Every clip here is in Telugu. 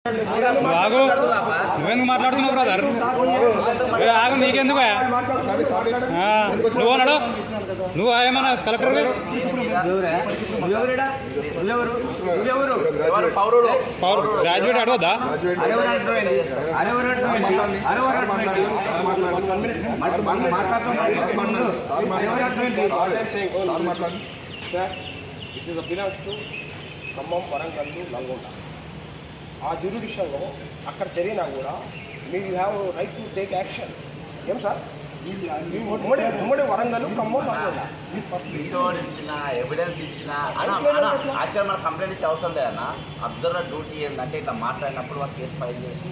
ఆగు, నువ్వెందుకు మాట్లాడుతున్నావు బ్రదర్? ఆగు, నీకెందుకు? నువ్వు అన్నాడు, నువ్వు ఏమన్నా కలెక్టర్ గ్రాడ్యుయేట్ అడగద్దా? ఖమ్మం, వరంగల్, నల్గొండ ఆ జ్యూరిడిక్షన్లో అక్కడ జరిగినా కూడా మీరు have right to take action. ఏం సార్? ఉమ్మడి వరంగల్, ఖమ్మం, నల్గొండ ఇచ్చిన ఎవిడెన్స్ ఇచ్చిన యాక్చువల్ మన కంప్లైంట్ ఇచ్చే అవసరం లేదన్న. అబ్జర్వర్ డ్యూటీ ఏంటంటే ఇట్లా మాట్లాడినప్పుడు వాళ్ళు కేసు ఫైల్ చేసి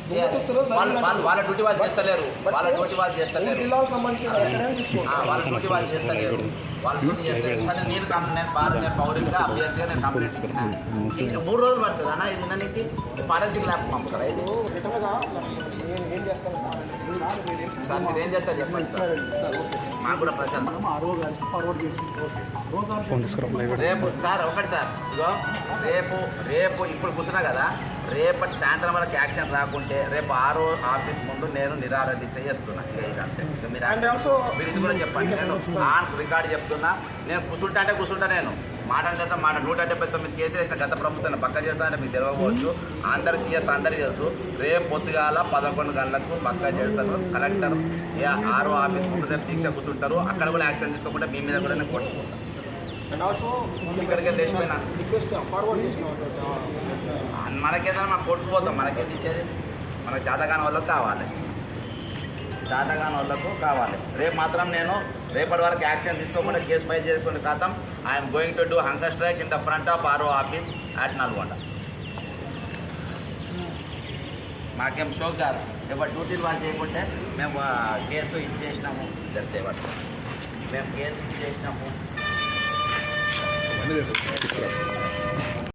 వాళ్ళ డ్యూటీ వాళ్ళు చేస్తలేరు, వాళ్ళ డ్యూటీ వాళ్ళు చేస్తలేరు, వాళ్ళ డ్యూటీ వాళ్ళు చేస్తలేరు, వాళ్ళు డ్యూటీ చేస్తలేరు. నేను పౌరులుగా అభ్యర్థిగా నేను కంప్లైంట్ ఇచ్చిన ఇంకా 3 రోజులు పడుతుంది అన్న. ఇది నీకు ఫారెన్సిక్ ల్యాబ్ పంపుతారా? ఇది సార్ మీరు ఏం చేస్తారు చెప్పండి మాకు కూడా ప్రచారం. రేపు సార్ ఒకటి సార్, ఇగో రేపు ఇప్పుడు కూర్చున్నా కదా, రేపటి సాయంత్రం వరకు యాక్షన్ రాకుంటే రేపు RO ఆఫీస్ ముందు నేను నిరాహార దీక్ష చేస్తున్నా. ఇదంతే. మీరు ఇది కూడా చెప్పండి. నేను రికార్డు చెప్తున్నా. నేను కూర్చుంటా నేను మాట్లాడిన 179 కేసులు వేసిన గత ప్రభుత్వాన్ని పక్క చేస్తానంటే మీకు తెలియకపోవచ్చు. అందరు CS అందరూ తెలుసు. రేపు పొద్దుగాల 11 గంటలకు పక్క చేస్తారు. కలెక్టర్ RO ఆఫీస్ ముందు రేపు దీక్ష కూర్చుంటారు. అక్కడ కూడా యాక్షన్ తీసుకోకుండా మీ మీద కూడా నేను కొట్టుకుంటాను. ఇక్కడికి లేచిపోయినా మనకేదైనా మనం కొట్టుకుపోతాం. మనకేది ఇచ్చేది? మనకు చేతగాని వాళ్ళకు కావాలి, చేతగాని వాళ్ళకు కావాలి. రేపు మాత్రం నేను రేపటి వరకు యాక్షన్ తీసుకోకుండా కేసు ఫైల్ చేసుకుని ఖాతం. I'm going to do hunger strike in the front of RO office at Nalgonda. మాకేం షోక్ కాదు. ఎవరు డ్యూటీలు వాళ్ళు చేయకుంటే మేము కేసు ఇచ్చేసినాము చెప్తే మేము కేసు ఇచ్చేసినాము.